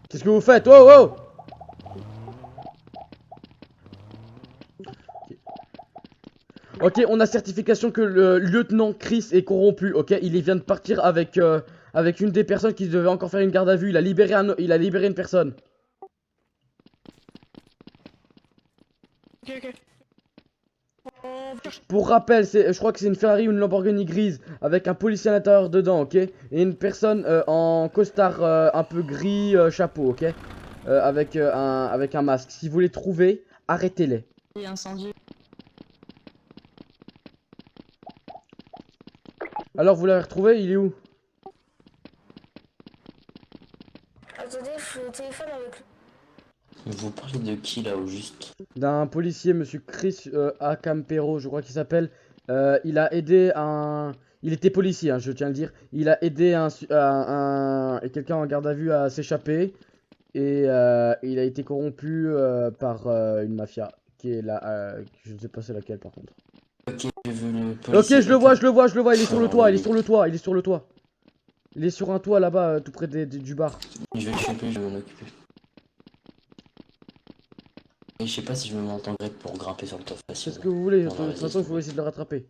Qu'est-ce que vous faites? Oh oh! Ok, on a certification que le lieutenant Chris est corrompu, ok? Il vient de partir avec une des personnes qui devait encore faire une garde à vue. Il a libéré une personne. Ok, ok. Pour rappel, je crois que c'est une Ferrari ou une Lamborghini grise avec un policier à l'intérieur dedans, ok? Et une personne en costard un peu gris, chapeau, ok? Avec un masque. Si vous les trouvez, arrêtez-les. Et incendie. Alors, vous l'avez retrouvé? Il est où? Attendez, je suis au téléphone avec lui. Vous parlez de qui là au juste? D'un policier, monsieur Chris Acampero, je crois qu'il s'appelle. Il a aidé un. Il était policier, hein, je tiens à le dire. Il a aidé quelqu'un en garde à vue à s'échapper. Et il a été corrompu par une mafia. Qui est là. Je ne sais pas c'est laquelle par contre. Ok, je veux le Ok, policier. je le vois, je le vois, je le vois. Il est sur le Alors, toit, il est oui. sur le toit, il est sur le toit. Il est sur un toit là-bas, tout près du bar. Je vais le choper, je vais m'en occuper. Et je sais pas si je me mets en temps grec pour grimper sur le toit facile. C'est ce que vous voulez. De Non, non, toute vas-y, façon, il c'est faut bon. essayer de le rattraper.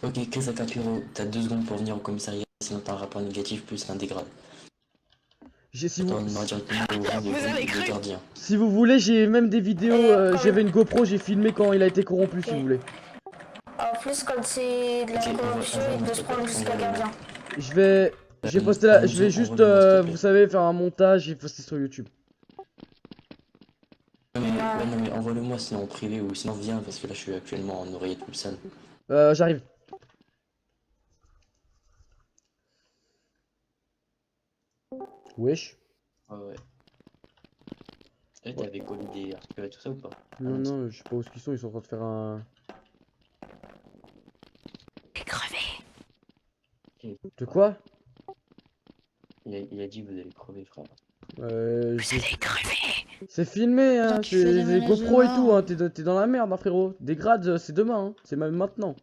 Ok, Chris Acapiro, t'as 2 secondes pour venir au commissariat, sinon t'as un rapport négatif plus un dégrade. Si Attends, vous, on ira directement au rang Vous avez cru? de gardien. si vous voulez, j'ai même des vidéos. Et J'avais une GoPro, j'ai filmé quand il a été corrompu, si Ok. vous voulez. En plus, quand c'est de la Ok, corruption, il peut se prendre jusqu'à gardien. Je vais poster là. Je vais Alonso, juste, envoie-le-moi s'il te plaît. vous savez, faire un montage et poster sur YouTube. Non mais, ouais, non, mais envoie-le-moi sinon en privé ou sinon viens parce que là je suis actuellement en oreillette pulsane. J'arrive. Wesh. Ouais, ouais. Ouais. T'avais collé des articles et tout ça ou pas? Non, non, je sais pas où ils sont. Ils sont en train de faire un. T'es crevé. De quoi? Il a dit vous allez crever frère. Vous allez crever. C'est filmé, hein. Tant qu'il fait des C'est menaces de GoPro et tout, mort. hein. T'es dans la merde, hein, frérot. Des grades, c'est demain, hein. C'est même maintenant.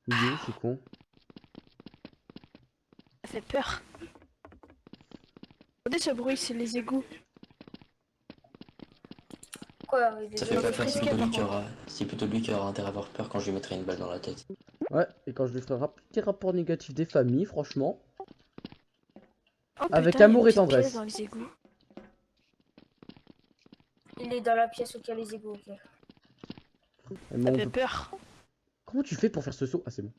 Il est où, ce con? Ça fait peur. Attendez, ce bruit, c'est les égouts. Quoi, avec Ça des fait pas autres peur, frisquets, par contre. c'est plutôt lui qui aura intérêt à avoir peur quand je lui mettrai une balle dans la tête. Ouais, et quand je lui ferai un petit rapport négatif des familles, franchement. Oh Avec putain, amour il et y a une petite pièce tendresse. dans les égouts. Il est dans la pièce où il y a les égouts, ok. Mais Ça on fait peut- peur. Comment tu fais pour faire ce saut? Ah, c'est bon.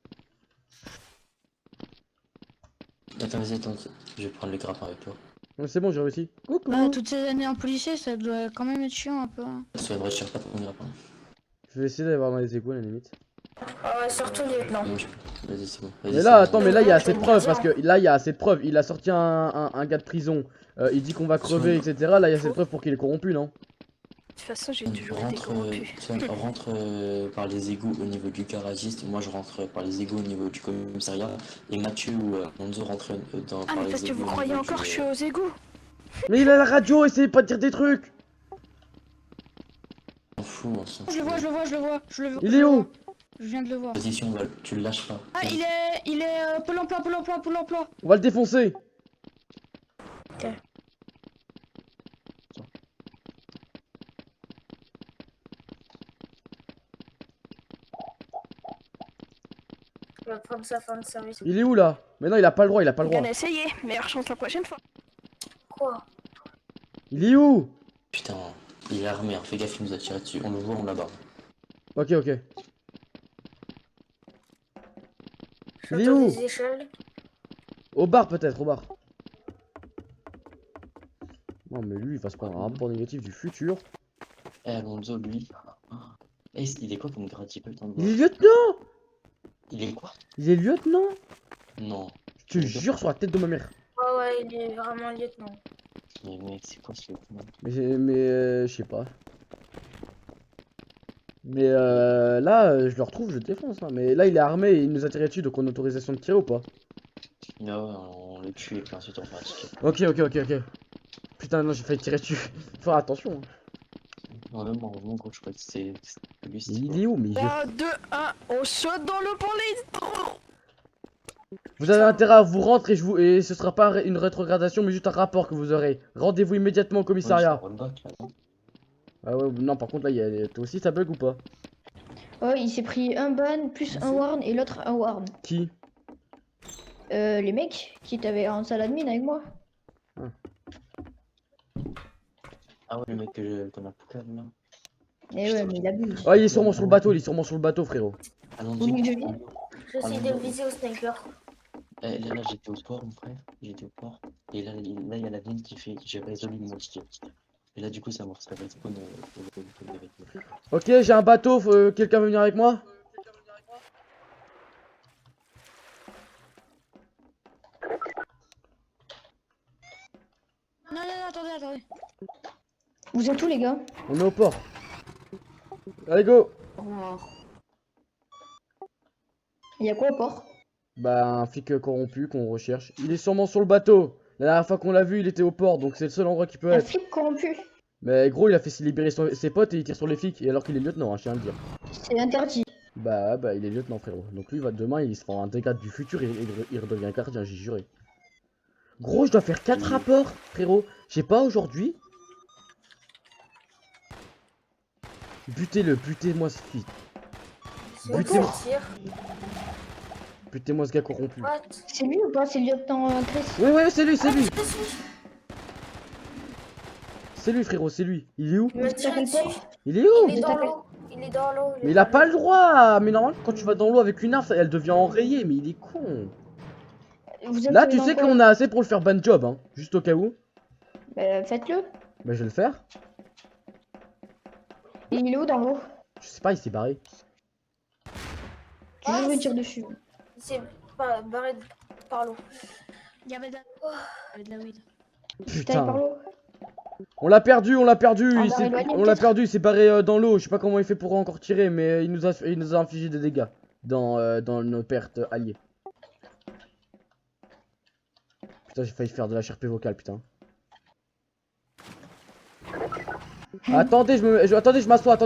Attends, vas-y, attends, je vais prendre le grappin avec toi. Ouais, c'est bon, j'ai réussi. Coucou. Bah, toutes ces années en policier, ça doit quand même être chiant un peu. Hein. Soit vrai, je cherche pas ton grappin. Je vais essayer d'aller voir dans les égouts à la limite. Ah ouais, surtout lieutenant. Non, vas-y, c'est bon. Vas-y, Mais c'est là, bon. attends, mais là, il y a Ouais, assez de je preuves. vais Parce que là, il y a assez de preuves. Il a sorti un gars de prison. Il dit qu'on va crever, etc. Là, il y a assez de preuves pour qu'il est corrompu, non? De toute façon, j'ai toujours été Rentre, corrompu. rentre par les égouts au niveau du garagiste, moi je rentre par les égouts au niveau du commissariat, et Mathieu ou Monzo rentre Ah, par mais les parce que égouts vous au croyez niveau encore que du, je suis aux égouts. Mais il a la radio, essayez pas de dire des trucs. On s'en fout, on s'en Je le fout. vois, je le vois, je le vois, je le vois. Il est où? Je viens de le voir. Position, tu le lâches pas. Ah, il est Pôle emploi, Pôle emploi, Pôle emploi. On va le défoncer. Il va prendre sa fin de service. Il est où là? Mais non, il a pas le droit, il a pas le Bien droit. essayé. Meilleure chance la prochaine fois. Quoi? Il est où? Putain, il est armé, hein. Fais gaffe, il nous a tiré dessus. On le voit, on l'abat. Ok, ok. Il est J'entends où? des échelles. Au bar peut-être, au bar. Non mais lui il va se prendre un rapport négatif du futur. Eh, Alonso, lui. Eh, il est quoi comme grade? J'ai pas le temps de Il est voir. lieutenant! Il est quoi? Il est lieutenant! Non. Je te jure sur la tête de ma mère. Ouais, ouais, il est vraiment lieutenant. Mais mec, c'est quoi ce lieutenant? Je sais pas. Mais là, je le retrouve, je le défonce. Hein. Mais là, il est armé et il nous a tiré dessus, donc on a autorisation de tirer ou pas? Non, on le tue et puis ensuite on fera un ticket. Ok, ok, ok, ok. Putain, non, j'ai failli tirer dessus. Faut faire attention. Hein. Non, même en gros, je crois que c'est lui, c'est Il quoi? est où, mais 3, 2, 1, on saute dans le police. Vous avez intérêt à vous rendre et ce sera pas une rétrogradation mais juste un rapport que vous aurez. Rendez-vous immédiatement au commissariat. Ah ouais, non, par contre là, toi aussi ça bug ou pas? Oh, il s'est pris un ban plus un warn et l'autre un warn. Qui? Les mecs qui étaient en salle admin avec moi. Ah ouais, le mec qu'on a poucave là. Eh ouais, mais il abuse. Ah, il est sûrement sur le bateau, il est sûrement sur le bateau, frérot. Allons-y. Oui, je vis. J'essaie de le viser au sniper. Là, j'étais au port, mon frère. J'étais au port. Et là, il y a la ville qui fait que j'ai résolu mon ticket. Et là, du coup, ça m'a respawn. Ok, j'ai un bateau, quelqu'un veut venir avec moi? Non, attendez. Vous êtes où, les gars? On est au port. Allez, go! Il y a quoi au port? Bah, un flic corrompu qu'on recherche. Il est sûrement sur le bateau. La dernière fois qu'on l'a vu, il était au port, donc c'est le seul endroit qui peut Un être. flic corrompu. Mais gros, il a fait se libérer ses potes et il tire sur les flics. Et alors qu'il est lieutenant, hein, je tiens à le dire. C'est interdit. Bah, il est lieutenant, frérot. Donc lui, demain, il se fera un dégât du futur et il redevient gardien, j'ai juré. Gros, je dois faire 4 rapports, frérot. J'ai pas aujourd'hui. Butez-le, butez-moi ce fils. C'est où Butez-moi. qu'on tire? Butez-moi ce gars corrompu. What? C'est lui ou pas? C'est le lieutenant Chris. Oui, c'est lui, c'est Ah, lui. je suis. C'est lui, frérot, c'est lui. Il est où? Il m'a tiré dessus. Il est où? Il est dans l'eau. Il est dans l'eau. Mais il a pas le droit. Mais normalement, quand tu vas dans l'eau avec une arme, elle devient enrayée. Mais il est con. Vous êtes Là, tu dans sais quoi? qu'on a assez pour le faire ban job, hein. Juste au cas où. Bah, faites-le. Bah, je vais le faire. Et il est où dans l'eau? Je sais pas, il s'est barré. Tu veux me tirer dessus? Il s'est barré par l'eau. Il y avait de la weed. T'es par Putain. l'eau? On l'a perdu, on l'a perdu. Ah, Il bah, s'est- éloigné, on l'a peut-être. perdu, il s'est barré dans l'eau. Je sais pas comment il fait pour encore tirer, mais il nous a infligé des dégâts dans nos pertes alliées. Putain, j'ai failli faire de la HRP vocale, putain. Attendez, je m'assois,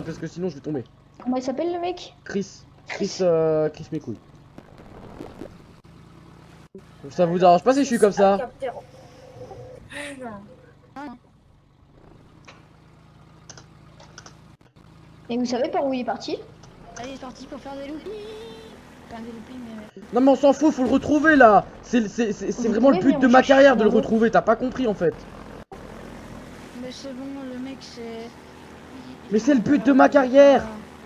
parce que sinon je vais tomber. Comment il s'appelle le mec? Chris mes couilles. Ça vous dérange pas si je suis comme ça? Captéro. Non. Et vous savez par où il est parti? Allez, il est parti pour faire des loopings. Faire des loopings, mais... Non mais on s'en fout, faut le retrouver là. C'est vraiment le but de ma carrière de le retrouver, t'as pas compris en fait. Mais c'est bon, le mec, c'est... Mais c'est le but de ma carrière.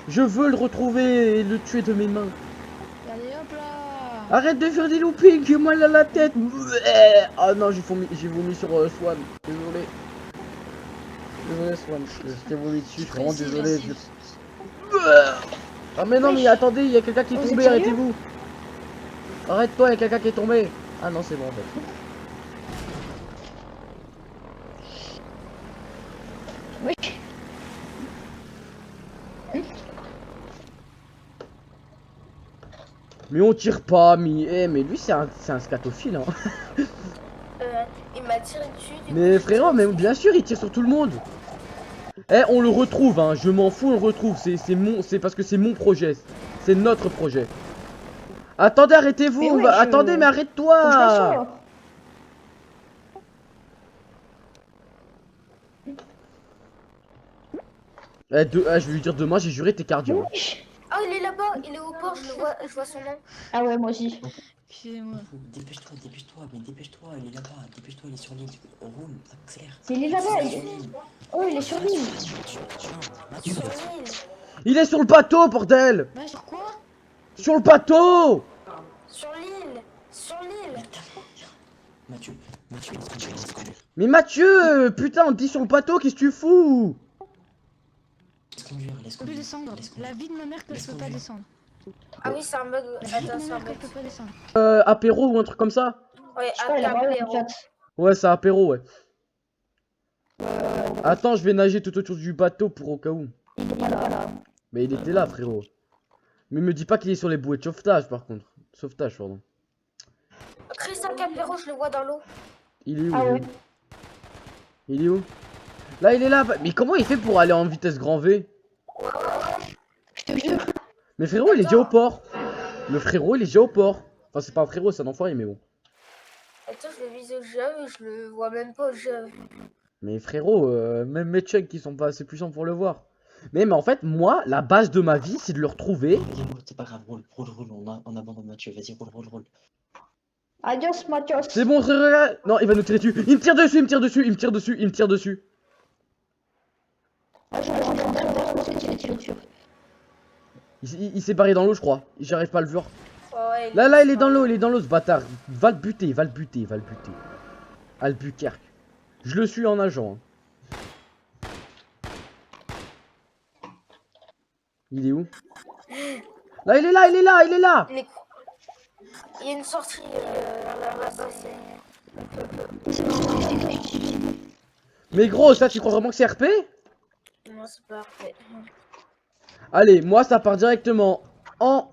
Je veux le retrouver et le tuer de mes mains. Allez, hop là. Arrête de faire des loopings, j'ai mal à la tête. Oh non, j'ai vomi sur Swan. Désolé. Désolé Swan, je t'ai vomi dessus, je suis vraiment désolé. Ah mais non, mais attendez, il y a quelqu'un qui est Vous êtes tombé, sérieux? arrêtez-vous. Arrête-toi, il y a quelqu'un qui est tombé. Ah non, c'est bon en fait. Oui. Mais on tire pas, mais lui c'est un scatophile hein. Il m'a tiré dessus. Du Mais coup, frérot, mais bien sûr, il tire sur tout le monde. Eh, on le retrouve, hein. Je m'en fous, on le retrouve. C'est parce que c'est mon projet. C'est notre projet. Attendez, arrêtez-vous. Mais ouais, Attendez, mais Faut que je arrête-toi. m'assoie. Je vais lui dire demain, j'ai juré, t'es cardio. hein. Wesh. Ah, il est là-bas. Il est au port. Je vois son nom. Ah ouais, moi aussi. Excusez-moi. Dépêche-toi, mais dépêche-toi, il est là-bas, dépêche-toi, il est sur l'île. On roule, accélère. Mais il est là-bas. Sur l'île. Oh, il est sur l'île. Mathieu, Sur l'île. Il est sur le bateau, bordel. Ouais, sur quoi? Sur le bateau. Sur l'île. Sur l'île. Mathieu, laisse conduire. Mais Mathieu, putain, on te dit sur le bateau, qu'est-ce que tu fous? Laisse Je peux conduire. descendre. La vie de ma mère que je peux pas descendre. Ah oui, c'est un bug. La vie de Attends, ma c'est un mère que bug. je peux pas descendre. Apéro ou un truc comme ça? Ouais, Je sais pas, il a parlé dans le chat. Ouais, c'est apéro, ouais. Attends, je vais nager tout autour du bateau pour au cas où. Il est là. Mais il était là, frérot. Mais me dis pas qu'il est sur les bouées de sauvetage, par contre. Sauvetage, pardon. Christian Capéro, je le vois dans l'eau. Il est où? Ah il est ouais. où Il est où? Là, il est là. Mais comment il fait pour aller en vitesse grand V? Je te jure. Mais frérot, il est déjà au port. Le frérot, il est déjà au port. Enfin, c'est pas un frérot, c'est un enfoiré, mais bon. Attends, je le vise au jeu, je le vois même pas au jeu. Mais frérot, même mes checks qui sont pas assez puissants pour le voir. Mais en fait, moi, la base de ma vie, c'est de le retrouver. C'est pas grave, roule, on abandonne Mathieu, vas-y, roule. Adios, Mathias. C'est bon, frère. Non, il va nous tirer dessus. Il me tire dessus, il me tire dessus, il me tire dessus, il me tire dessus. Ah, je l'ai tiré dessus. Il s'est barré dans l'eau, je crois. J'arrive pas à le voir. Ouais, Là, il est dans l'eau, ce bâtard. Va le buter. Albuquerque. Je le suis en nageant. Hein. Il est où? Là, il est là. Il est- il y a une sortie là-bas, ça, Mais gros, ça, tu crois vraiment que c'est RP? Non, c'est pas parfait. Allez, moi, ça part directement en